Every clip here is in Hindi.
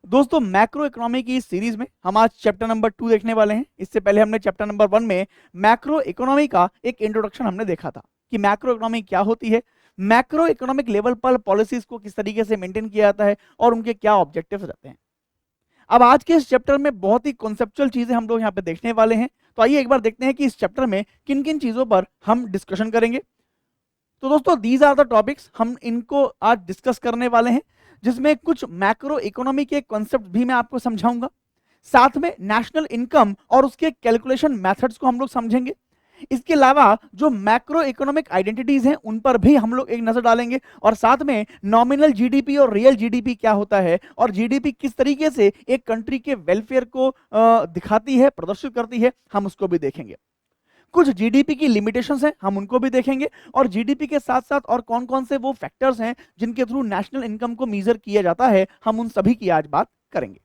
दोस्तों मैक्रो इकोनॉमी की इस सीरीज में हम आज चैप्टर नंबर 2 देखने वाले हैं। इससे पहले हमने चैप्टर नंबर 1 में मैक्रो इकोनॉमी का एक इंट्रोडक्शन हमने देखा था कि मैक्रो इकोनॉमी क्या होती है, मैक्रो इकोनॉमिक लेवल पर पॉलिसीज को किस तरीके से मेंटेन किया जाता है और उनके क्या ऑब्जेक्टिव्स रहते हैं। अब आज के इस चैप्टर में बहुत ही कॉन्सेप्चुअल चीजें हम लोग यहाँ पे देखने वाले हैं। तो आइए एक बार देखते हैं कि इस चैप्टर में किन किन चीजों पर हम डिस्कशन करेंगे। तो दोस्तों दीज आर द टॉपिक्स, हम इनको आज डिस्कस करने वाले हैं, जिसमें कुछ मैक्रो इकोनॉमी के कॉन्सेप्ट भी मैं आपको समझाऊंगा। साथ में नेशनल इनकम और उसके कैलकुलेशन मेथड्स को हम लोग समझेंगे। इसके अलावा जो मैक्रो इकोनॉमिक आइडेंटिटीज हैं उन पर भी हम लोग एक नजर डालेंगे, और साथ में नॉमिनल जीडीपी और रियल जीडीपी क्या होता है और जीडीपी किस तरीके से एक कंट्री के वेलफेयर को दिखाती है, प्रदर्शित करती है, हम उसको भी देखेंगे। कुछ जीडीपी की लिमिटेशंस हैं, हम उनको भी देखेंगे, और जीडीपी के साथ साथ और कौन कौन से वो फैक्टर्स हैं जिनके थ्रू नेशनल इनकम को मेजर किया जाता है, हम उन सभी की आज बात करेंगे।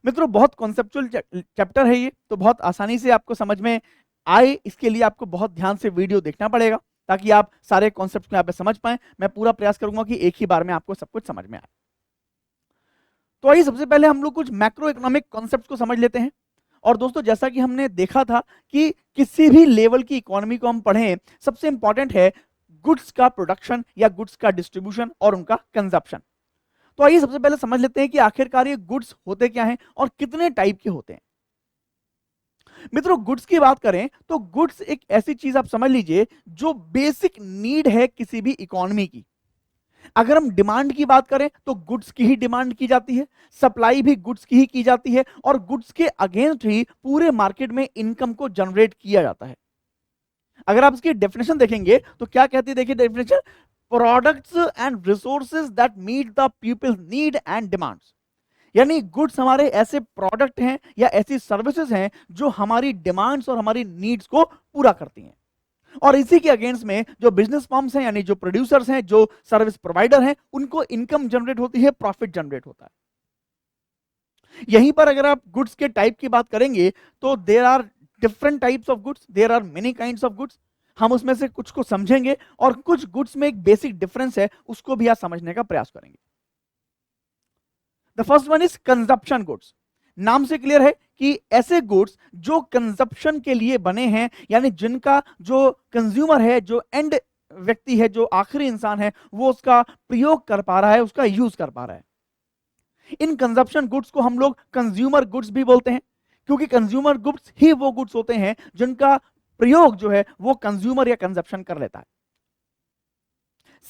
मित्रों बहुत कॉन्सेप्चुअल चैप्टर है ये, तो बहुत आसानी से आपको समझ में आए इसके लिए आपको बहुत ध्यान से वीडियो देखना पड़ेगा ताकि आप सारे कॉन्सेप्ट को यहाँ पे समझ पाएं। मैं पूरा प्रयास करूंगा कि एक ही बार में आपको सब कुछ समझ में आए। तो आइए सबसे पहले हम लोग कुछ मैक्रो इकोनॉमिक कॉन्सेप्ट को समझ लेते हैं। और दोस्तों जैसा कि हमने देखा था कि किसी भी लेवल की इकोनॉमी को हम पढ़ें, सबसे इंपॉर्टेंट है गुड्स का प्रोडक्शन या गुड्स का डिस्ट्रीब्यूशन और उनका कंजप्शन। तो आइए सबसे पहले समझ लेते हैं कि आखिरकार ये गुड्स होते क्या हैं और कितने टाइप के होते हैं। मित्रों गुड्स की बात करें तो गुड्स एक ऐसी चीज आप समझ लीजिए जो बेसिक नीड है किसी भी इकोनॉमी की। अगर हम डिमांड की बात करें तो गुड्स की ही डिमांड की जाती है, सप्लाई भी गुड्स की ही की जाती है, और गुड्स के अगेंस्ट ही पूरे मार्केट में इनकम को जनरेट किया जाता है। अगर आप इसकी डेफिनेशन देखेंगे तो क्या कहती है, देखिए definition, products and resources that meet the peoples need and demands. यानी गुड्स हमारे ऐसे प्रोडक्ट हैं या ऐसी सर्विसेज हैं जो हमारी डिमांड्स और हमारी नीड्स को पूरा करती हैं, और इसी के अगेंस्ट में जो बिजनेस फर्म्स हैं यानी जो प्रोड्यूसर्स हैं, जो सर्विस प्रोवाइडर हैं, उनको इनकम जनरेट होती है, प्रॉफिट जनरेट होता है। यहीं पर अगर आप गुड्स के टाइप की बात करेंगे तो there are different types of goods, there are many kinds of goods. हम उसमें से कुछ को समझेंगे और कुछ गुड्स में एक बेसिक डिफरेंस है उसको भी आप समझने का प्रयास करेंगे। The first one is consumption goods. नाम से क्लियर है कि ऐसे गुड्स जो कंजप्शन के लिए बने हैं, यानी जिनका जो कंज्यूमर है, जो एंड व्यक्ति है, जो आखिरी इंसान है, वो उसका प्रयोग कर पा रहा है, उसका यूज कर पा रहा है। इन कंजप्शन गुड्स को हम लोग कंज्यूमर गुड्स भी बोलते हैं, क्योंकि कंज्यूमर गुड्स ही वो गुड्स होते हैं जिनका प्रयोग जो है वो कंज्यूमर या कंजप्शन कर लेता है।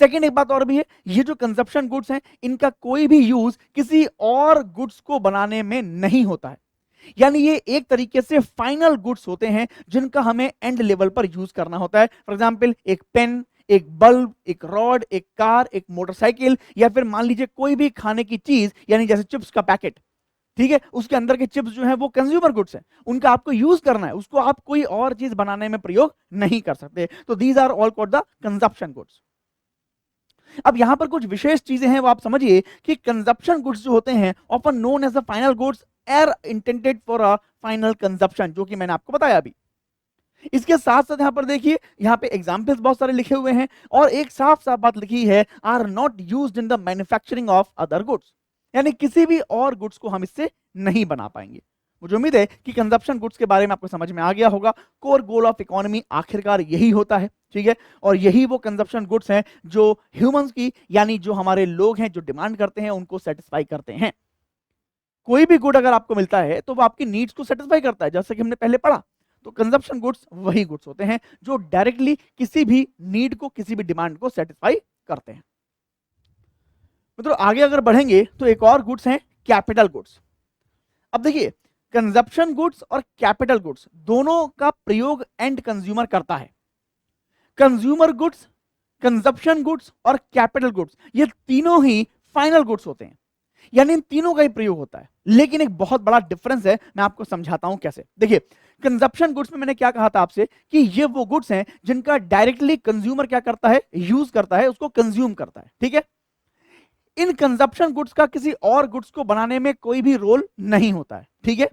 सेकेंड एक बात और भी है, ये जो कंजप्शन गुड्स हैं इनका कोई भी यूज किसी और गुड्स को बनाने में नहीं होता है। यानी ये एक तरीके से फाइनल गुड्स होते हैं जिनका हमें एंड लेवल पर यूज करना होता है। फॉर एग्जांपल एक पेन, एक बल्ब, एक रॉड, एक कार, एक मोटरसाइकिल, या फिर मान लीजिए कोई भी खाने की चीज, यानी जैसे चिप्स का पैकेट, ठीक है, उसके अंदर के चिप्स जो है वो कंज्यूमर गुड्स हैं, उनका आपको यूज करना है, उसको आप कोई और चीज बनाने में प्रयोग नहीं कर सकते। तो these are all called the consumption goods. अब यहां पर कुछ विशेष चीजें हैं वो आप समझिए कि कंजप्शन गुड्स जो होते हैं often known as the final goods are intended for a final consumption, जो कि मैंने आपको बताया अभी। इसके साथ साथ यहां पर देखिए, यहां पे एग्जांपल्स बहुत सारे लिखे हुए हैं और एक साफ साफ बात लिखी है, are not used in the manufacturing of other goods. यानी किसी भी और गुड्स को हम इससे नहीं बना पाएंगे। मुझे उम्मीद है कि कंजप्शन गुड्स के बारे में आपको समझ में आ गया होगा। कोर गोल ऑफ इकोनॉमी आखिरकार यही होता है, ठीक है, और यही वो कंजप्शन गुड्स हैं जो ह्यूमंस की, यानी जो हमारे लोग हैं, जो डिमांड करते हैं, उनको सेटिस्फाई करते हैं। कोई भी गुड अगर आपको मिलता है तो वो आपकी नीड्स को सेटिस्फाई करता है, जैसे कि हमने पहले पढ़ा। तो कंजप्शन गुड्स वही गुड्स होते हैं जो डायरेक्टली किसी भी नीड को, किसी भी डिमांड को सेटिस्फाई करते हैं। मतलब आगे अगर बढ़ेंगे तो एक और गुड्स हैं कैपिटल गुड्स। अब देखिए, कंजप्शन गुड्स और कैपिटल गुड्स दोनों का प्रयोग एंड कंज्यूमर करता है। कंज्यूमर गुड्स, कंजप्शन गुड्स और कैपिटल गुड्स, ये तीनों ही फाइनल गुड्स होते हैं, यानी इन तीनों का ही प्रयोग होता है। लेकिन एक बहुत बड़ा डिफरेंस है, मैं आपको समझाता हूं कैसे। देखिए, कंजप्शन गुड्स में मैंने क्या कहा था आपसे कि ये वो गुड्स हैं जिनका डायरेक्टली कंज्यूमर क्या करता है, यूज करता है, उसको कंज्यूम करता है, ठीक है। इन कंजप्शन गुड्स का किसी और गुड्स को बनाने में कोई भी रोल नहीं होता है, ठीक है।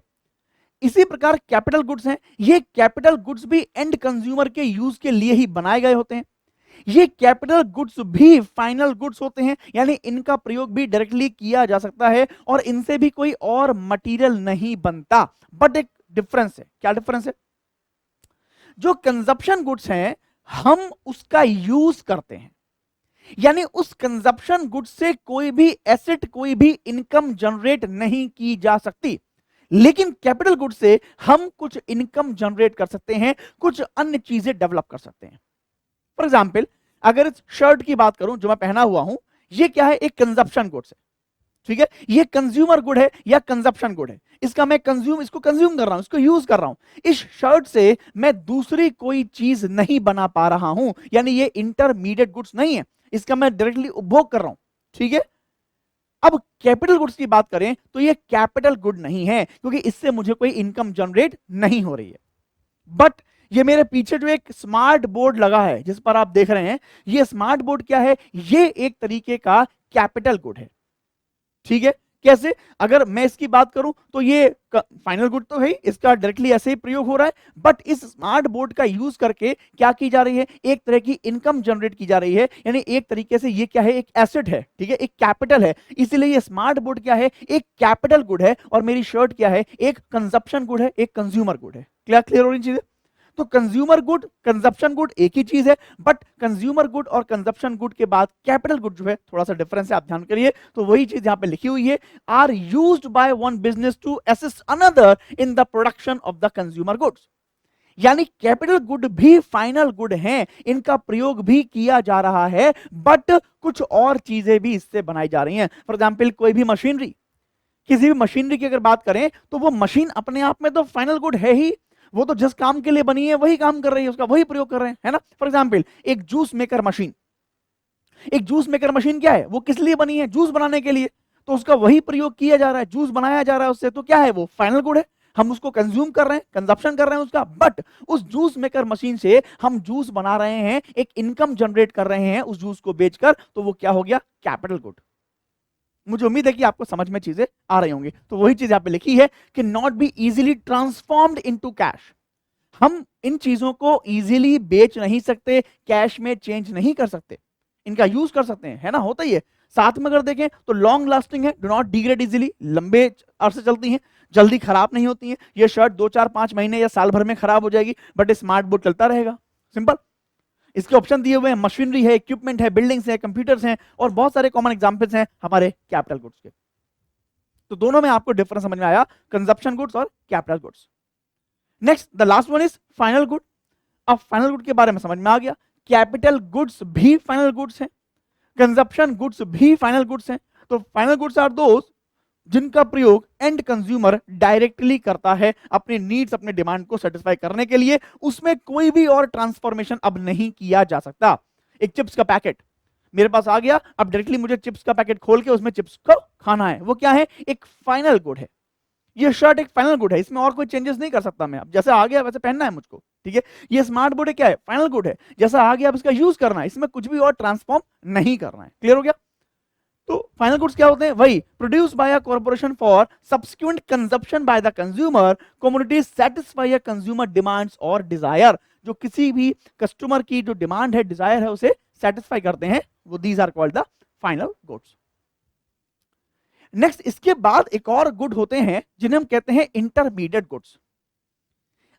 इसी प्रकार कैपिटल गुड्स हैं, ये कैपिटल गुड्स भी एंड कंज्यूमर के यूज के लिए ही बनाए गए होते हैं। ये कैपिटल गुड्स भी फाइनल गुड्स होते हैं, यानी इनका प्रयोग भी डायरेक्टली किया जा सकता है और इनसे भी कोई और मटेरियल नहीं बनता। बट एक डिफरेंस है। क्या डिफरेंस है? जो कंजप्शन गुड्स हैं हम उसका यूज करते हैं, यानी उस कंजप्शन गुड्स से कोई भी एसेट, कोई भी इनकम जनरेट नहीं की जा सकती। लेकिन कैपिटल गुड्स से हम कुछ इनकम जनरेट कर सकते हैं, कुछ अन्य चीजें डेवलप कर सकते हैं। फॉर एग्जाम्पल, अगर इस शर्ट की बात करूं जो मैं पहना हुआ हूं, ये क्या है? एक कंजप्शन गुड्स है, ठीक है? ये कंज्यूमर गुड है या कंजप्शन गुड है? इसको कंज्यूम कर रहा हूं, इसको यूज कर रहा हूं। इस शर्ट से मैं दूसरी कोई चीज नहीं बना पा रहा हूं, यानी ये इंटरमीडिएट गुड्स नहीं है, इसका मैं डायरेक्टली उपभोग कर रहा हूं, ठीक है? अब कैपिटल गुड्स की बात करें तो ये कैपिटल गुड नहीं है, क्योंकि इससे मुझे कोई इनकम जनरेट नहीं हो रही है। बट ये मेरे पीछे जो एक स्मार्ट बोर्ड लगा है जिस पर आप देख रहे हैं, ये स्मार्ट बोर्ड क्या है? ये एक तरीके का कैपिटल गुड है, ठीक है? कैसे? अगर मैं इसकी बात करूं तो ये फाइनल गुड तो है, इसका डायरेक्टली ऐसे ही प्रयोग हो रहा है, बट इस स्मार्ट बोर्ड का यूज करके क्या की जा रही है? एक तरह की इनकम जनरेट की जा रही है, यानी एक तरीके से ये क्या है? एक एसेट है, ठीक है? एक कैपिटल है। इसीलिए ये स्मार्ट बोर्ड क्या है? एक कैपिटल गुड है, और मेरी शर्ट क्या है? एक कंजप्शन गुड है, एक कंज्यूमर गुड है। क्लियर हो रही चीजें? तो कंज्यूमर गुड, कंजप्शन गुड एक ही चीज है, बट कंज्यूमर गुड और कंजप्शन गुड के बाद कैपिटल गुड जो है थोड़ा सा डिफरेंस है, आप ध्यान करिए। तो वही चीज यहां पे लिखी हुई है, are used by one business to assist another in the production of the consumer goods. यानी कैपिटल गुड भी फाइनल गुड हैं, इनका प्रयोग भी किया जा रहा है, बट कुछ और चीजें भी इससे बनाई जा रही हैं। फॉर एग्जाम्पल, कोई भी मशीनरी, किसी भी मशीनरी की अगर बात करें तो वो मशीन अपने आप में तो फाइनल गुड है ही, वो तो जिस काम के लिए बनी है वही काम कर रही है, उसका वही प्रयोग कर रहे हैं, है ना? फॉर एग्जाम्पल, एक जूस मेकर मशीन, एक जूस मेकर मशीन क्या है? वो किस लिए बनी है? जूस बनाने के लिए, तो उसका वही प्रयोग किया जा रहा है, जूस बनाया जा रहा है उससे, तो क्या है? वो फाइनल गुड है, हम उसको कंज्यूम कर रहे हैं, कंजप्शन कर रहे हैं उसका। बट उस जूस मेकर मशीन से हम जूस बना रहे हैं, एक इनकम जनरेट कर रहे हैं उस जूस को बेचकर, तो वो क्या हो गया? Capital good. मुझे उम्मीद है कि आपको समझ में चीजें आ रही होंगी। तो वही चीज यहां पे लिखी है कि not be easily transformed into cash. हम इन चीजों को इजीली बेच नहीं सकते, कैश में चेंज नहीं कर सकते, इनका यूज कर सकते हैं, है ना? होता ही है। साथ में अगर देखें तो लॉन्ग लास्टिंग है, डू नॉट डिग्रेड इजीली, लंबे अरसे चलती हैं, जल्दी खराब नहीं होती हैं। ये शर्ट 2 4 5 महीने या साल भर में खराब हो जाएगी, बट स्मार्ट बोर्ड चलता रहेगा। सिंपल। इसके ऑप्शन दिए हुए हैं, मशीनरी है, इक्विपमेंट है, बिल्डिंग्स है, कंप्यूटर्स हैं, और बहुत सारे कॉमन एग्जांपल्स हैं हमारे कैपिटल गुड्स के। तो दोनों में आपको डिफरेंस समझ में आया, कंजप्शन गुड्स और capital goods. Next, the last one is final good. अब फाइनल गुड के बारे में समझ में आ गया, कैपिटल गुड्स भी फाइनल गुड्स हैं, कंजप्शन गुड्स भी फाइनल गुड्स हैं। तो फाइनल गुड्स आर दोस जिनका प्रयोग एंड कंज्यूमर डायरेक्टली करता है अपने नीड्स, अपने डिमांड को सेटिस्फाई करने के लिए, उसमें कोई भी और ट्रांसफॉर्मेशन अब नहीं किया जा सकता। एक चिप्स का पैकेट मेरे पास आ गया, अब डायरेक्टली मुझे चिप्स का पैकेट खोल के उसमें चिप्स को खाना है, वो क्या है? एक फाइनल गुड है। ये शर्ट एक फाइनल गुड है, इसमें और कोई चेंजेस नहीं कर सकता मैं, अब जैसा आ गया वैसे पहनना है मुझको, ठीक है? ये स्मार्ट बोर्ड है, क्या है? फाइनल गुड है, जैसा आ गया अब इसका यूज करना है, इसमें कुछ भी और ट्रांसफॉर्म नहीं करना है। क्लियर हो गया? तो फाइनल गुड्स क्या होते हैं? वही produce by a corporation for subsequent consumption by the consumer, commodities satisfy a consumer demands और डिजायर। जो किसी भी कस्टमर की जो डिमांड है, डिजायर है, उसे सेटिस्फाई करते हैं, वो these are called the final goods. Next, इसके बाद एक और गुड होते हैं जिन्हें हम कहते हैं इंटरमीडिएट गुड्स।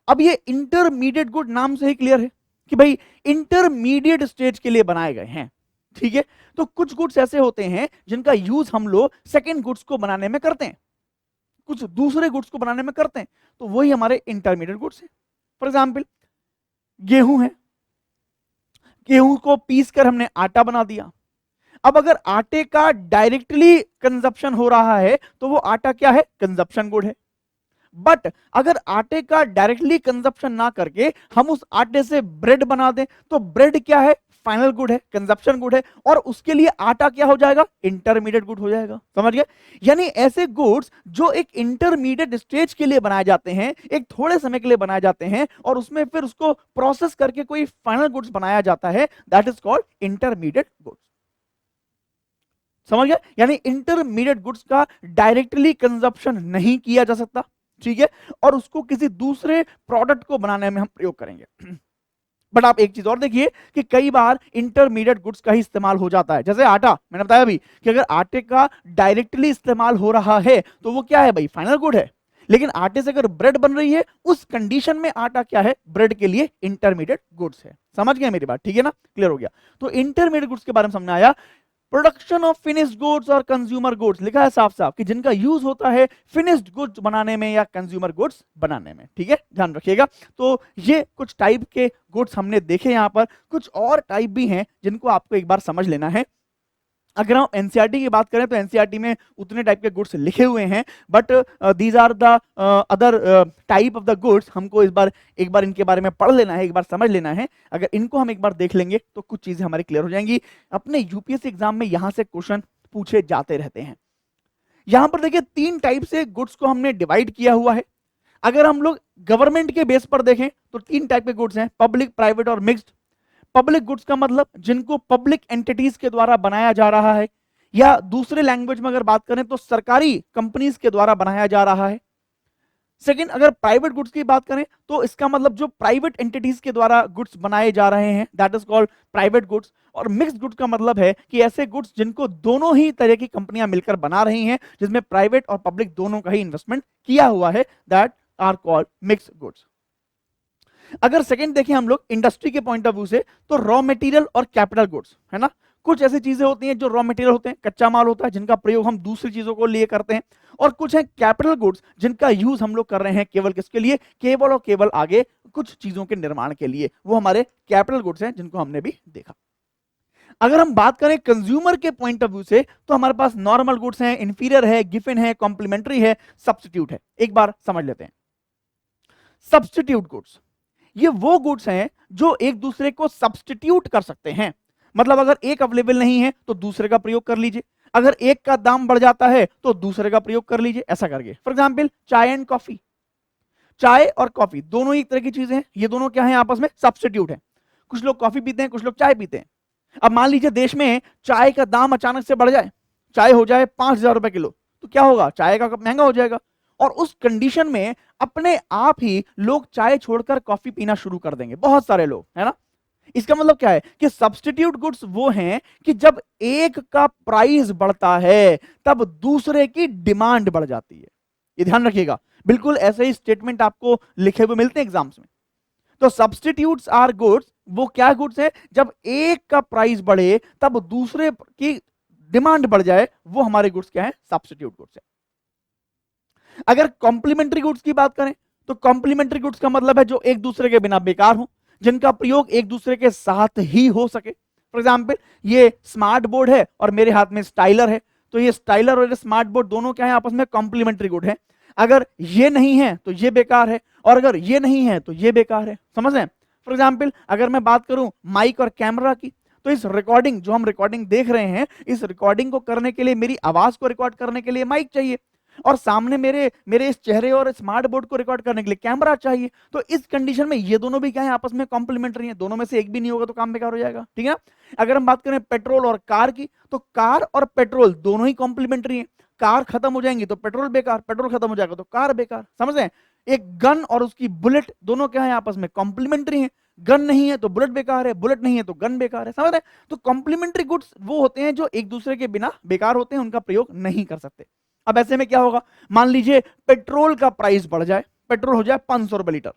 अब ये इंटरमीडिएट गुड नाम से ही क्लियर है कि भाई इंटरमीडिएट स्टेज के लिए बनाए गए हैं, ठीक है? तो कुछ गुड्स ऐसे होते हैं जिनका यूज हम लोग सेकेंड गुड्स को बनाने में करते हैं, कुछ दूसरे गुड्स को बनाने में करते हैं, तो वही हमारे इंटरमीडिएट गुड्स हैं। फॉर एग्जाम्पल, गेहूं है, गेहूं को पीस कर हमने आटा बना दिया। अब अगर आटे का डायरेक्टली कंजप्शन हो रहा है तो वो आटा क्या है? कंजप्शन गुड है। बट अगर आटे का डायरेक्टली कंजप्शन ना करके हम उस आटे से ब्रेड बना दें तो ब्रेड क्या है? फाइनल गुड है, कंजप्शन गुड है, और उसके लिए आटा क्या हो जाएगा? इंटरमीडिएट गुड हो जाएगा। समझ गए? यानी ऐसे गुड्स जो एक इंटरमीडिएट स्टेज के लिए बनाए जाते हैं, एक थोड़े समय के लिए बनाए जाते हैं, और उसमें फिर उसको प्रोसेस करके कोई फाइनल गुड्स बनाया जाता है, that is called intermediate goods. समझ गए? यानी इंटरमीडिएट गुड्स का डायरेक्टली कंजप्शन नहीं किया जा सकता, ठीक है, और उसको किसी दूसरे प्रोडक्ट को बनाने में हम प्रयोग करेंगे। बट आप एक चीज और देखिए कि कई बार इंटरमीडिएट गुड्स का ही इस्तेमाल हो जाता है, जैसे आटा, मैंने बताया अभी कि अगर आटे का डायरेक्टली इस्तेमाल हो रहा है तो वो क्या है भाई, फाइनल गुड है। लेकिन आटे से अगर ब्रेड बन रही है, उस कंडीशन में आटा क्या है, ब्रेड के लिए इंटरमीडिएट गुड्स है। समझ गए मेरी बात, ठीक है ना, क्लियर हो गया। तो इंटरमीडिएट गुड्स के बारे में समझ आया। प्रोडक्शन ऑफ फिनिश्ड गुड्स और कंज्यूमर गुड्स, लिखा है साफ साफ कि जिनका यूज होता है फिनिश्ड गुड्स बनाने में या कंज्यूमर गुड्स बनाने में, ठीक है, ध्यान रखिएगा। तो ये कुछ टाइप के गुड्स हमने देखे, यहां पर कुछ और टाइप भी हैं जिनको आपको एक बार समझ लेना है। अगर हम एनसीईआरटी की बात करें तो एनसीईआरटी में उतने टाइप के गुड्स लिखे हुए हैं, but these are the other type of the goods. हमको एक बार इनके बारे में पढ़ लेना है, एक बार समझ लेना है। अगर इनको हम एक बार देख लेंगे तो कुछ चीजें हमारी क्लियर हो जाएंगी। अपने यूपीएससी एग्जाम में यहां से क्वेश्चन पूछे जाते रहते हैं। यहां पर देखिए 3 टाइप से गुड्स को हमने डिवाइड किया हुआ है। अगर हम लोग गवर्नमेंट के बेस पर देखें तो 3 टाइप के गुड्स हैं, पब्लिक, प्राइवेट और मिक्स्ड। पब्लिक गुड्स का मतलब जिनको पब्लिक एंटिटीज के द्वारा बनाया जा रहा है, या दूसरे लैंग्वेज में अगर बात करें तो सरकारी कंपनीज के द्वारा बनाया जा रहा है। सेकंड, अगर प्राइवेट गुड्स की बात करें तो इसका मतलब जो प्राइवेट एंटिटीज के द्वारा गुड्स बनाए जा रहे हैं, that is called private goods. और मिक्स्ड गुड्स का मतलब है कि ऐसे गुड्स जिनको दोनों ही तरह की कंपनियां मिलकर बना रही हैं, जिसमें प्राइवेट और पब्लिक दोनों का ही इन्वेस्टमेंट किया हुआ है, that are called mixed goods. अगर सेकंड देखें हम लोग इंडस्ट्री के पॉइंट ऑफ व्यू से, तो रॉ मटेरियल और कैपिटल गुड्स, है ना। कुछ ऐसी चीजें होती हैं जो रॉ मटेरियल होते हैं, कच्चा माल होता है, जिनका प्रयोग हम दूसरी चीजों को लिए करते हैं। और कुछ है कैपिटल गुड्स जिनका यूज हम लोग कर रहे हैं केवल किसके लिए, केवल और केवल आगे कुछ चीजों के निर्माण के लिए, वो हमारे कैपिटल गुड्स हैं जिनको हमने भी देखा। अगर हम बात करें कंज्यूमर के पॉइंट ऑफ व्यू से, तो हमारे पास नॉर्मल गुड्स हैं, इंफीरियर है, गिवन है, कॉम्प्लीमेंट्री है, सब्स्टिट्यूट है। एक बार समझ लेते हैं। सब्स्टिट्यूट गुड्स, ये वो गुड्स हैं जो एक दूसरे को सब्स्टिट्यूट कर सकते हैं। मतलब अगर एक अवेलेबल नहीं है तो दूसरे का प्रयोग कर लीजिए, अगर एक का दाम बढ़ जाता है तो दूसरे का प्रयोग कर लीजिए, ऐसा करके। फॉर एग्जांपल चाय एंड कॉफी, चाय और कॉफी दोनों ही एक तरह की चीजें हैं, ये दोनों क्या है, आपस में सब्स्टिट्यूट है। कुछ लोग कॉफी पीते हैं, कुछ लोग चाय पीते हैं। अब मान लीजिए देश में चाय का दाम अचानक से बढ़ जाए, चाय हो जाए 5,000 रुपए किलो, तो क्या होगा, चाय का कप महंगा हो जाएगा। और उस कंडीशन में अपने आप ही लोग चाय छोड़कर कॉफी पीना शुरू कर देंगे, बहुत सारे लोग, है ना। इसका मतलब क्या है कि सब्स्टिट्यूट गुड्स वो हैं कि जब एक का प्राइस बढ़ता है तब दूसरे की डिमांड बढ़ जाती है। ये ध्यान रखिएगा, बिल्कुल ऐसे ही स्टेटमेंट आपको लिखे हुए मिलते हैं एग्जाम्स में। तो सब्स्टिट्यूट्स आर गुड्स, वो क्या गुड्स है, जब एक का प्राइस बढ़े तब दूसरे की डिमांड बढ़ जाए, वो हमारे गुड्स क्या है, सब्स्टिट्यूट गुड्स है। अगर कॉम्प्लीमेंट्री गुड्स की बात करें तो कॉम्प्लीमेंट्री गुड्स का मतलब है जो एक दूसरे के बिना बेकार हो, जिनका प्रयोग एक दूसरे के साथ ही हो सके। फॉर एग्जाम्पल ये स्मार्ट बोर्ड है और मेरे हाथ में स्टाइलर है, तो ये स्टाइलर और ये स्मार्ट बोर्ड दोनों क्या है, आपस में कॉम्प्लीमेंट्री गुड है। अगर ये नहीं है तो ये बेकार है, और अगर ये नहीं है तो ये बेकार है, समझ रहे हैं। फॉर एग्जाम्पल अगर मैं बात करूं माइक और कैमरा की, तो इस रिकॉर्डिंग, जो हम रिकॉर्डिंग देख रहे हैं, इस रिकॉर्डिंग को करने के लिए, मेरी आवाज को रिकॉर्ड करने के लिए माइक चाहिए, और सामने मेरे इस चेहरे और स्मार्ट बोर्ड को रिकॉर्ड करने के लिए कैमरा चाहिए। तो इस कंडीशन में ये दोनों भी क्या है, आपस में कॉम्प्लीमेंट्री हैं, दोनों में से एक भी नहीं होगा तो काम बेकार हो जाएगा, ठीक है। अगर हम बात करें पेट्रोल और कार की, तो कार और पेट्रोल दोनों ही कॉम्प्लीमेंट्री हैं। कार खत्म हो जाएंगी तो पेट्रोल बेकार, पेट्रोल खत्म हो जाएगा तो कार बेकार, समझ रहे हैं। एक गन और उसकी बुलेट दोनों क्या है, आपस में कॉम्प्लीमेंट्री हैं। गन नहीं है तो बुलेट बेकार है, बुलेट नहीं है तो गन बेकार है, समझ रहे हैं। तो कॉम्प्लीमेंट्री गुड्स वो होते हैं जो एक दूसरे के बिना बेकार होते हैं, उनका प्रयोग नहीं कर सकते। अब ऐसे में क्या होगा, मान लीजिए पेट्रोल का प्राइस बढ़ जाए, पेट्रोल हो जाए 500 रुपए लीटर,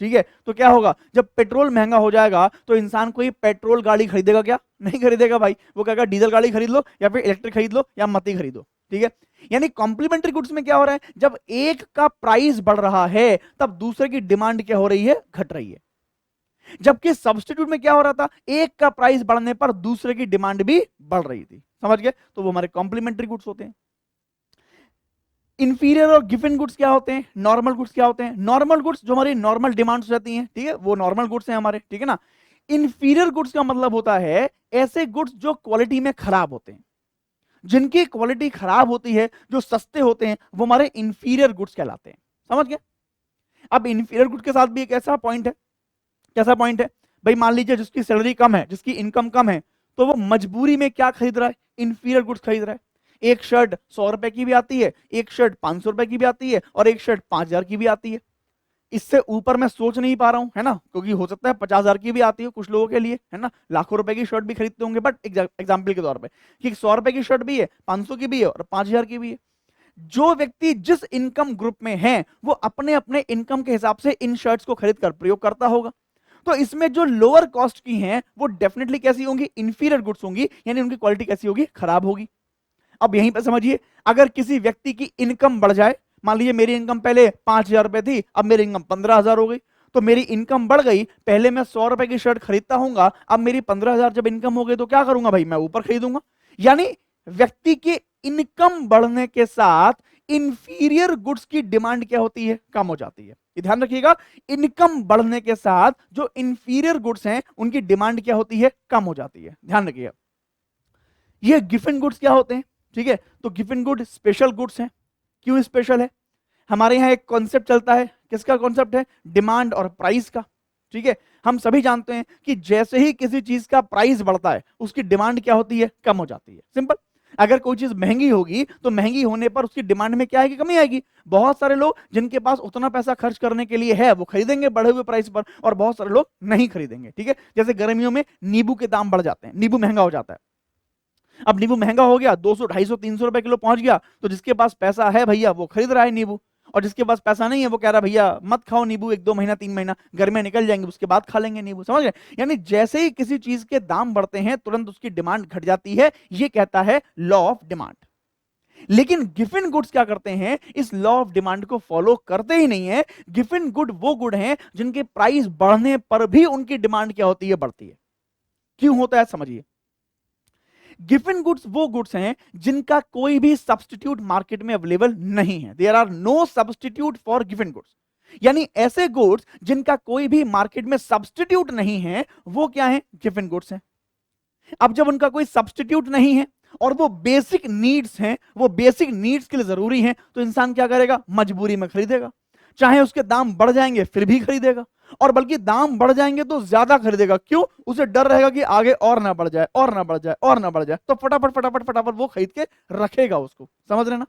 ठीक है। तो क्या होगा, जब पेट्रोल महंगा हो जाएगा तो इंसान कोई पेट्रोल गाड़ी खरीदेगा क्या, नहीं खरीदेगा भाई, वो कहेगा डीजल गाड़ी खरीद लो या फिर इलेक्ट्रिक खरीद लो या मत ही खरीदो, ठीक है। यानी कॉम्प्लीमेंट्री गुड्स में क्या हो रहा है, जब एक का प्राइस बढ़ रहा है तब दूसरे की डिमांड क्या हो रही है, घट रही है। जबकि सब्स्टिट्यूट में क्या हो रहा था, एक का प्राइस बढ़ने पर दूसरे की डिमांड भी बढ़ रही थी, समझ गए। तो वो हमारे कॉम्प्लीमेंट्री गुड्स होते हैं। इंफीरियर और गिवन गुड्स क्या होते हैं, नॉर्मल गुड्स क्या होते हैं। नॉर्मल गुड्स जो हमारी नॉर्मल डिमांड्स रहती हैं, ठीक है, वो नॉर्मल गुड्स हैं हमारे, ठीक है ना। इंफीरियर गुड्स का मतलब होता है ऐसे गुड्स जो क्वालिटी में खराब होते हैं, जिनकी क्वालिटी खराब होती है, जो सस्ते होते हैं, वो हमारे इंफीरियर गुड्स कहलाते हैं, समझ गए। अब इंफीरियर गुड्स के साथ भी एक ऐसा पॉइंट है, कैसा पॉइंट है भाई, मान लीजिए जिसकी सैलरी कम है, जिसकी इनकम कम है, तो वो मजबूरी में क्या खरीद रहा है, इंफीरियर गुड्स खरीद रहा है। एक शर्ट 100 रुपए की भी आती है, एक शर्ट 500 रुपए की भी आती है, और एक शर्ट 5,000 की भी आती है। इससे ऊपर मैं सोच नहीं पा रहा हूं, है ना, क्योंकि हो सकता है 50,000 की भी आती हो कुछ लोगों के लिए, है ना, लाखों रुपए की शर्ट भी खरीदते होंगे, बट एग्जाम्पल के तौर पे कि 100 रुपए की शर्ट भी है, 500 की भी है और 5,000 की भी है। जो व्यक्ति जिस इनकम ग्रुप में है वो अपने अपने इनकम के हिसाब से इन शर्ट्स को खरीद कर प्रयोग करता होगा। तो इसमें जो लोअर कॉस्ट की हैं वो डेफिनेटली कैसी होंगी, इंफीरियर गुड्स होंगी, यानी उनकी क्वालिटी कैसी होगी, खराब होगी। अब यहीं पर समझिए, अगर किसी व्यक्ति की इनकम बढ़ जाए, मान लीजिए मेरी इनकम पहले 5,000 रुपए थी, अब मेरी इनकम 15,000 हो गई, तो मेरी इनकम बढ़ गई, पहले मैं 100 रुपए की शर्ट खरीदता हूंगा, अब मेरी 15,000 जब इनकम हो गई तो क्या करूंगा भाई, मैं ऊपर खरीदूंगा। यानी व्यक्ति की इनकम बढ़ने के साथ इंफीरियर गुड्स की डिमांड क्या होती है, कम हो जाती है। ये ध्यान रखिएगा, इनकम बढ़ने के साथ जो इंफीरियर गुड्स हैं उनकी डिमांड क्या होती है, कम हो जाती है। ध्यान रखिएगा, ये गिवन गुड्स क्या होते हैं, ठीक है, तो गिवन गुड स्पेशल गुड्स हैं। क्यों स्पेशल है, हमारे यहाँ एक कॉन्सेप्ट चलता है, किसका कॉन्सेप्ट है, डिमांड और प्राइस का। ठीक है, हम सभी जानते हैं कि जैसे ही किसी चीज का प्राइस बढ़ता है उसकी डिमांड क्या होती है, कम हो जाती है। सिंपल, अगर कोई चीज महंगी होगी तो महंगी होने पर उसकी डिमांड में क्या आएगी, कमी आएगी। बहुत सारे लोग जिनके पास उतना पैसा खर्च करने के लिए है वो खरीदेंगे बढ़े हुए प्राइस पर, और बहुत सारे लोग नहीं खरीदेंगे। ठीक है, जैसे गर्मियों में नींबू के दाम बढ़ जाते हैं, नींबू महंगा हो जाता है। अब नींबू महंगा हो गया, 200, 250, 300 रुपए किलो पहुंच गया, तो जिसके पास पैसा है भैया वो खरीद रहा है नींबू, और जिसके पास पैसा नहीं है वो कह रहा है भैया मत खाओ नींबू, 1-2 महीना 3 महीना गर्मियां निकल जाएंगे उसके बाद खा लेंगे नींबू। समझ गए, यानी जैसे ही किसी चीज के दाम बढ़ते हैं तुरंत उसकी डिमांड घट जाती है, ये कहता है लॉ ऑफ डिमांड। लेकिन गिवन गुड्स क्या करते हैं, इस लॉ ऑफ डिमांड को फॉलो करते ही नहीं है। गिवन गुड वो गुड हैं जिनके प्राइस बढ़ने पर भी उनकी डिमांड क्या होती है, बढ़ती है। क्यों होता है समझिए, गिवन गुड्स वो गुड्स हैं जिनका कोई भी सब्स्टिट्यूट मार्केट में अवेलेबल नहीं है। There are no substitute for given goods, यानी ऐसे गुड्स जिनका कोई भी मार्केट में सब्स्टिट्यूट नहीं है वो क्या है, गिवन गुड्स हैं। अब जब उनका कोई सब्स्टिट्यूट नहीं है और वो बेसिक नीड्स हैं, वो बेसिक नीड्स के लिए जरूरी हैं, तो इंसान क्या करेगा, मजबूरी में खरीदेगा। चाहे उसके दाम बढ़ जाएंगे फिर भी खरीदेगा, और बल्कि दाम बढ़ जाएंगे तो ज्यादा खरीदेगा। क्यों, उसे डर रहेगा कि आगे और ना बढ़ जाए, और ना बढ़ जाए, और ना बढ़ जाए, तो फटाफट फटाफट फटाफट वो खरीद के रखेगा उसको। समझ रहे ना,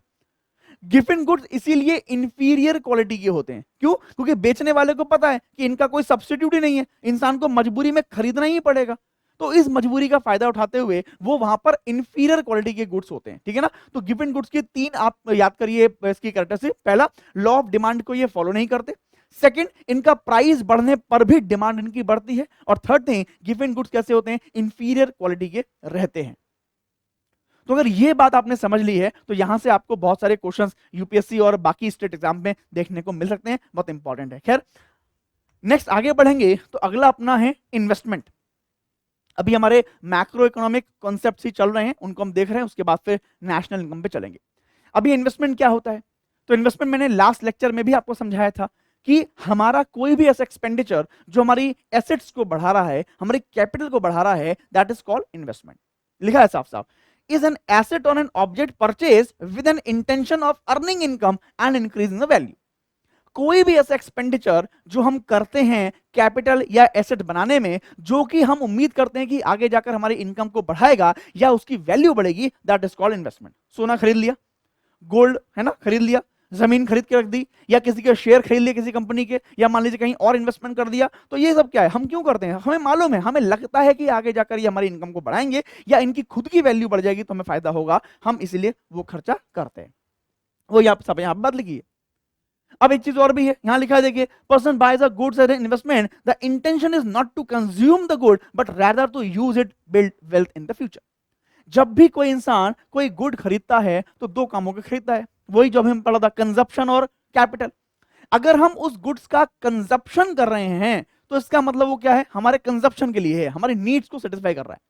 गिवन गुड्स इसीलिए इंफीरियर क्वालिटी के होते हैं। क्यों, क्योंकि बेचने वाले को पता है कि इनका कोई सब्स्टिट्यूट ही नहीं है, इंसान को मजबूरी में खरीदना ही पड़ेगा, तो इस मजबूरी का फायदा उठाते हुए वो वहां पर इंफीरियर क्वालिटी के गुड्स होते हैं। ठीक है ना, तो गिवन गुड्स के 3 आप याद करिए इसकी कैरेक्टरिस्टिक। पहला, लॉ ऑफ डिमांड को ये फॉलो नहीं करते। सेकंड, इनका प्राइस बढ़ने पर भी डिमांड इनकी बढ़ती है। और थर्ड थिंग, गिवन गुड्स कैसे होते हैं, इंफीरियर क्वालिटी के रहते हैं। तो अगर ये बात आपने समझ ली है तो यहां से आपको बहुत सारे क्वेश्चंस यूपीएससी और बाकी स्टेट एग्जाम में देखने को मिल सकते हैं, बहुत इंपॉर्टेंट है। खैर, नेक्स्ट आगे बढ़ेंगे तो अगला अपना है इन्वेस्टमेंट। अभी हमारे मैक्रो इकोनॉमिक कॉन्सेप्ट्स ही चल रहे हैं, उनको हम देख रहे हैं, उसके बाद फिर नेशनल इनकम पे चलेंगे। अभी इन्वेस्टमेंट क्या होता है, तो इन्वेस्टमेंट मैंने लास्ट लेक्चर में भी आपको समझाया था कि हमारा कोई भी ऐसा एक्सपेंडिचर जो हमारी एसेट्स को बढ़ा रहा है, हमारी कैपिटल को बढ़ा रहा है, दैट इज कॉल्ड इन्वेस्टमेंट। लिखा है साफ साफ, is an asset on an object purchase with an intention of earning income and increasing the value. कोई भी ऐसा एक्सपेंडिचर जो हम करते हैं कैपिटल या एसेट बनाने में, जो कि हम उम्मीद करते हैं कि आगे जाकर हमारी इनकम को बढ़ाएगा या उसकी वैल्यू बढ़ेगी, दैट इज कॉल्ड इन्वेस्टमेंट। सोना खरीद लिया, गोल्ड है ना खरीद लिया, जमीन खरीद के रख दी, या किसी के शेयर खरीद लिए किसी कंपनी के, या मान लीजिए कहीं और इन्वेस्टमेंट कर दिया, तो ये सब क्या है, हम क्यों करते हैं, हमें मालूम है, हमें लगता है कि आगे जाकर ये हमारी इनकम को बढ़ाएंगे या इनकी खुद की वैल्यू बढ़ जाएगी तो हमें फायदा होगा, हम इसलिए वो खर्चा करते हैं। वो यहाँ सब यहाँ बात लिखी है। अब एक चीज और भी है, यहां लिखा है देखिए, person buys a goods as an investment, the intention is not to consume the good but rather to use it build wealth in the future. जब भी कोई इंसान कोई गुड खरीदता है तो 2 कामों के खरीदता है, वही जो हम पढ़ा था, कंजप्शन और कैपिटल। अगर हम उस गुड्स का कंजप्शन कर रहे हैं तो इसका मतलब वो क्या है, हमारे कंजप्शन के लिए है, हमारे नीड्स को सेटिस्फाई कर रहा है।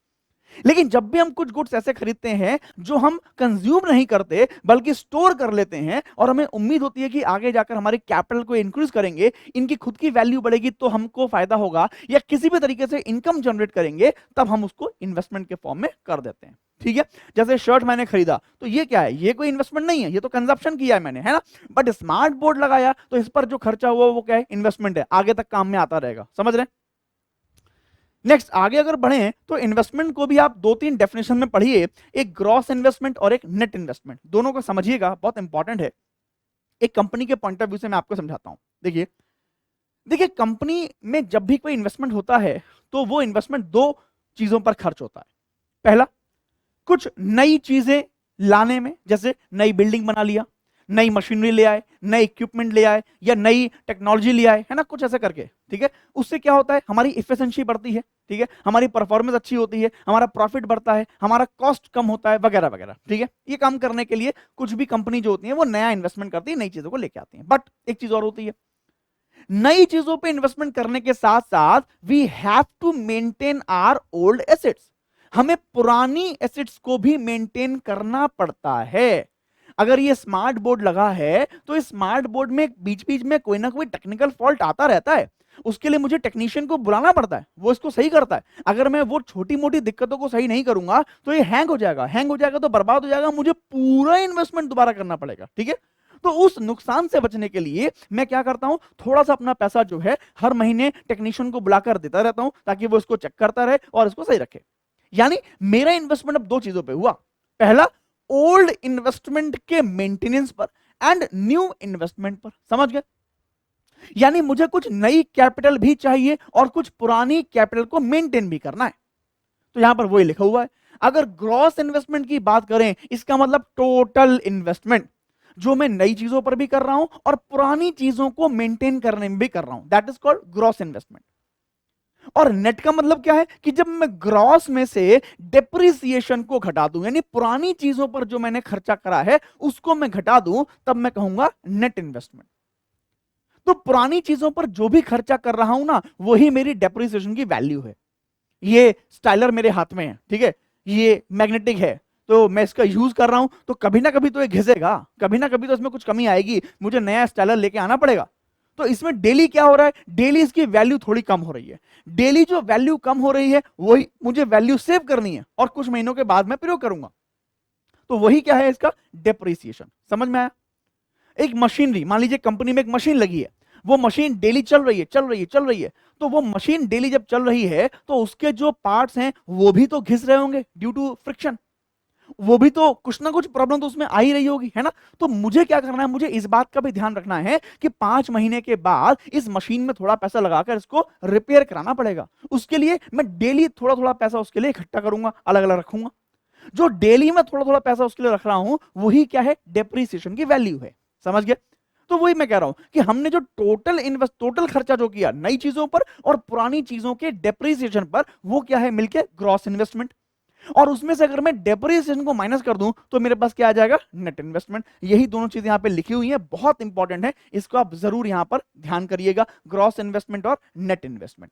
लेकिन जब भी हम कुछ गुड्स ऐसे खरीदते हैं जो हम कंज्यूम नहीं करते बल्कि स्टोर कर लेते हैं, और हमें उम्मीद होती है कि आगे जाकर हमारे कैपिटल को इंक्रीज करेंगे, इनकी खुद की वैल्यू बढ़ेगी तो हमको फायदा होगा, या किसी भी तरीके से इनकम जनरेट करेंगे, तब हम उसको इन्वेस्टमेंट के फॉर्म में कर देते हैं। ठीक है, जैसे शर्ट मैंने खरीदा तो ये क्या है, ये कोई इन्वेस्टमेंट नहीं है, ये तो कंजप्शन किया है मैंने, है ना, बट स्मार्ट बोर्ड लगाया तो इस पर जो खर्चा हुआ वो क्या है, इन्वेस्टमेंट है, आगे तक काम में आता रहेगा। समझ रहे? नेक्स्ट आगे अगर बढ़े तो इन्वेस्टमेंट को भी आप 2-3 डेफिनेशन में पढ़िए, एक ग्रॉस इन्वेस्टमेंट और एक नेट इन्वेस्टमेंट, दोनों को समझिएगा, बहुत इंपॉर्टेंट है। एक कंपनी के पॉइंट ऑफ व्यू से मैं आपको समझाता हूं। देखिए, देखिए, कंपनी में जब भी कोई इन्वेस्टमेंट होता है तो वो इन्वेस्टमेंट दो चीजों पर खर्च होता है। पहला, कुछ नई चीजें लाने में, जैसे नई बिल्डिंग बना लिया, नई मशीनरी ले आए, नए इक्विपमेंट ले आए, या नई टेक्नोलॉजी ले आए, है ना, कुछ ऐसे करके, ठीक है। उससे क्या होता है, हमारी इफिशिएंसी बढ़ती है, ठीक है, हमारी परफॉर्मेंस अच्छी होती है, हमारा प्रॉफिट बढ़ता है, हमारा कॉस्ट कम होता है, वगैरह वगैरह, ठीक है। ये काम करने के लिए कुछ भी कंपनी जो होती है वो नया इन्वेस्टमेंट करती है, नई चीजों को लेके आती है। बट एक चीज और होती है, नई चीजों पे इन्वेस्टमेंट करने के साथ साथ we have to maintain our old assets. हमें पुरानी एसेट्स को भी मेंटेन करना पड़ता है। अगर ये स्मार्ट बोर्ड लगा है तो इस स्मार्ट बोर्ड में बीच बीच में कोई ना कोई टेक्निकल फॉल्ट आता रहता है, उसके लिए मुझे टेक्नीशियन को बुलाना पड़ता है, वो इसको सही करता है। अगर मैं वो छोटी मोटी दिक्कतों को सही नहीं करूंगा तो ये हैंग हो जाएगा, हैंग हो जाएगा तो बर्बाद हो जाएगा, मुझे पूरा इन्वेस्टमेंट दोबारा करना पड़ेगा, ठीक है। तो उस नुकसान से बचने के लिए मैं क्या करता हूं, थोड़ा सा अपना पैसा जो है हर महीने टेक्नीशियन को बुलाकर देता रहता हूं, ताकि वो इसको चेक करता रहे और इसको सही रखे। यानी मेरा इन्वेस्टमेंट अब दो चीजों पे हुआ, पहला ओल्ड इन्वेस्टमेंट के मेंटेनेंस पर एंड न्यू इन्वेस्टमेंट पर, समझ गए। यानी मुझे कुछ नई कैपिटल भी चाहिए और कुछ पुरानी कैपिटल को मेंटेन भी करना है। तो यहां पर वही लिखा हुआ है। अगर ग्रॉस इन्वेस्टमेंट की बात करें, इसका मतलब टोटल इन्वेस्टमेंट जो मैं नई चीजों पर भी कर रहा हूं और पुरानी चीजों को मेंटेन करने में भी कर रहा हूं, that is called gross investment. और नेट का मतलब क्या है कि जब मैं ग्रॉस में से डेप्रिसिएशन को घटा दूं, यानी पुरानी चीजों पर जो मैंने खर्चा करा है उसको मैं घटा दूं, तब मैं कहूंगा नेट इन्वेस्टमेंट। तो पुरानी चीजों पर जो भी खर्चा कर रहा हूं ना, वही मेरी डेप्रिसिएशन की वैल्यू है। ये स्टाइलर मेरे हाथ में है, ठीक है, ये मैग्नेटिक है, तो मैं इसका यूज कर रहा हूं, तो कभी ना कभी तो ये घिसेगा, कभी ना कभी तो इसमें कुछ कमी आएगी, मुझे नया स्टाइलर लेके आना पड़ेगा। तो इसमें डेली क्या हो रहा है, डेली इसकी वैल्यू थोड़ी कम हो रही है। डेली जो वैल्यू कम हो रही है वही मुझे वैल्यू सेव करनी है और कुछ महीनों के बाद मैं प्रयोग करूंगा। तो वही क्या है, इसका डेप्रिसिएशन। समझ में आया। एक मशीनरी, मान लीजिए कंपनी में एक मशीन लगी है, वो मशीन डेली चल रही है, चल रही है, चल रही है। तो वो मशीन डेली जब चल रही है तो उसके जो पार्ट्स हैं वो भी तो घिस रहे होंगे ड्यू टू फ्रिक्शन, वो भी तो कुछ ना कुछ प्रॉब्लम तो उसमें आ ही रही होगी, है ना। तो मुझे क्या करना है, मुझे इस बात का भी ध्यान रखना है कि 5 महीने के बाद इस मशीन में थोड़ा पैसा लगाकर इसको रिपेयर कराना पड़ेगा। उसके लिए मैं डेली थोड़ा थोड़ा पैसा उसके लिए इकट्ठा करूंगा, अलग अलग रखूंगा। जो डेली में थोड़ा थोड़ा पैसा उसके लिए रख रहा हूं वही क्या है, डेप्रिसिएशन की वैल्यू है। समझ गए। तो वही मैं कह रहा हूं कि हमने जो टोटल खर्चा जो किया नई चीजों पर और पुरानी चीजों के डेप्रिसिएशन पर, वो क्या है, मिलके ग्रॉस इन्वेस्टमेंट। और उसमें से अगर मैं डेप्रिसिएशन को माइनस कर दूं तो मेरे पास क्या आ जाएगा, नेट इन्वेस्टमेंट। यही दोनों चीजें यहां पे लिखी हुई हैं, बहुत इंपॉर्टेंट है, इसको आप जरूर यहां पर ध्यान करिएगा, ग्रॉस इन्वेस्टमेंट और नेट इन्वेस्टमेंट।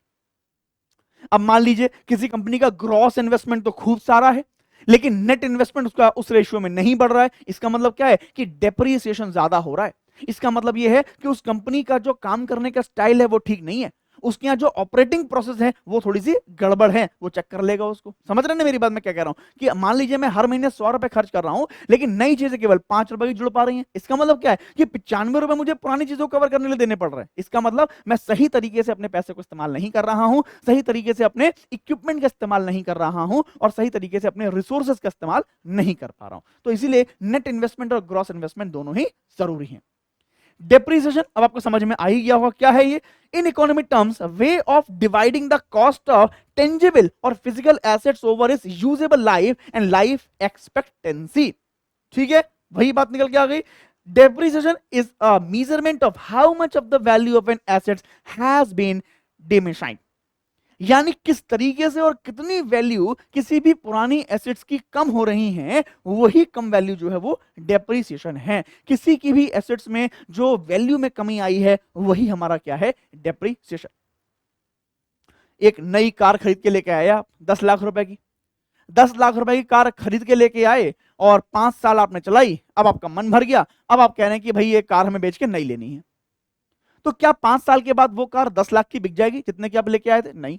अब मान लीजिए किसी कंपनी का ग्रॉस इन्वेस्टमेंट तो खूब सारा है, लेकिन नेट इन्वेस्टमेंट उसका उस रेशियो में नहीं बढ़ रहा है। इसका मतलब क्या है कि डेप्रिसिएशन ज्यादा हो रहा है। इसका मतलब यह है कि उस कंपनी का जो काम करने का स्टाइल है वो ठीक नहीं है, उसके यहाँ जो ऑपरेटिंग प्रोसेस है वो थोड़ी सी गड़बड़ है, वो चेक कर लेगा उसको। समझ रहे हैं मेरी बात मैं क्या कह रहा हूं, कि मान लीजिए मैं हर महीने 100 रुपए खर्च कर रहा हूं, लेकिन नई चीजें केवल 5 रुपए की जुड़ पा रही हैं। इसका मतलब क्या है कि 95 रुपए मुझे पुरानी चीजों को कवर करने लिए देने पड़ रहे हैं। इसका मतलब मैं सही तरीके से अपने पैसे को इस्तेमाल नहीं कर रहा हूं, सही तरीके से अपने इक्विपमेंट का इस्तेमाल नहीं कर रहा हूं और सही तरीके से अपने रिसोर्सेज का इस्तेमाल नहीं कर पा रहा हूं। तो इसीलिए नेट इन्वेस्टमेंट और ग्रॉस इन्वेस्टमेंट दोनों ही जरूरी है। डेप्रिसिएशन अब आपको समझ में आ ही गया होगा क्या है ये। In economic terms, way of dividing the cost of tangible और physical assets over is usable life and life expectancy. ठीक है, वही बात निकल के आ गई। Depreciation is a measurement of how much of the value of an asset has been diminished, यानी किस तरीके से और कितनी वैल्यू किसी भी पुरानी एसेट्स की कम हो रही हैं, वही कम वैल्यू जो है वो डेप्रिसिएशन है। किसी की भी एसेट्स में जो वैल्यू में कमी आई है वही हमारा क्या है, डेप्रिसिएशन। एक नई कार खरीद के लेके आए आप 10 लाख रुपए की, 10 लाख रुपए की कार खरीद के लेके आए और 5 साल आपने चलाई, अब आपका मन भर गया, अब आप कह रहे हैं कि भाई ये कार हमें बेच के नई लेनी है। तो क्या 5 साल के बाद वो कार 10 लाख की बिक जाएगी जितने की आप लेके आए थे? नहीं।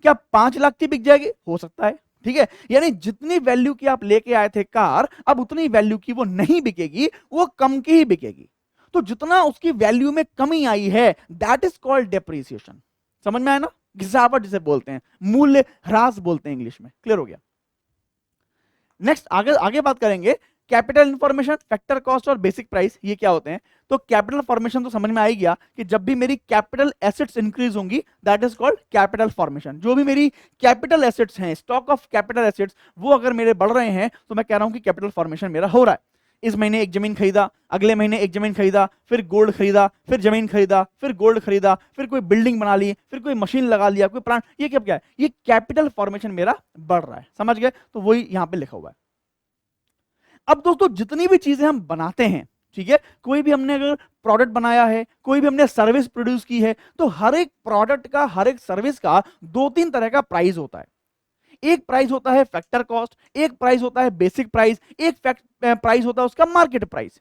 क्या 5 लाख की बिक जाएगी? हो सकता है। ठीक है, यानी जितनी वैल्यू की आप लेके आए थे कार, अब उतनी वैल्यू की वो नहीं बिकेगी, वो कम की ही बिकेगी। तो जितना उसकी वैल्यू में कमी आई है, दैट इज कॉल्ड डेप्रिसिएशन। समझ में आया ना, गिरावट जिसे बोलते हैं, मूल्य ह्रास बोलते हैं इंग्लिश में। क्लियर हो गया। नेक्स्ट आगे आगे बात करेंगे कैपिटल इंफॉर्मेशन, फैक्टर कॉस्ट और बेसिक प्राइस, ये क्या होते हैं? तो कैपिटल फॉर्मेशन तो समझ में आ ही गया कि जब भी मेरी कैपिटल एसेट्स इंक्रीज होंगी that is called capital formation. जो भी मेरी कैपिटल एसेट्स हैं, स्टॉक ऑफ कैपिटल एसेट्स, वो अगर मेरे बढ़ रहे हैं तो मैं कह रहा हूं कि कैपिटल फॉर्मेशन मेरा हो रहा है। इस महीने एक जमीन खरीदा, अगले महीने एक जमीन खरीदा, फिर गोल्ड खरीदा, फिर जमीन खरीदा, फिर गोल्ड खरीदा, फिर कोई बिल्डिंग बना ली, फिर कोई मशीन लगा लिया, कोई प्लांट, ये क्या है? ये कैपिटल फॉर्मेशन मेरा बढ़ रहा है। समझ गए? तो वही यहां पे लिखा हुआ है। अब दोस्तों जितनी भी चीजें हम बनाते हैं, ठीक है, कोई भी हमने अगर प्रोडक्ट बनाया है, कोई भी हमने सर्विस प्रोड्यूस की है, तो हर एक प्रोडक्ट का, हर एक सर्विस का दो तीन तरह का प्राइस होता है। एक प्राइस होता है फैक्टर कॉस्ट, एक प्राइस होता है बेसिक प्राइस, एक प्राइस होता है उसका मार्केट प्राइस।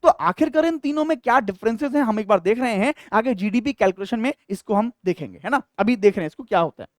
तो आखिरकार इन तीनों में क्या डिफरेंसेस हैं हम एक बार देख रहे हैं, आगे जीडीपी कैलकुलेशन में इसको हम देखेंगे, है ना। अभी देख रहे हैं इसको क्या होता है।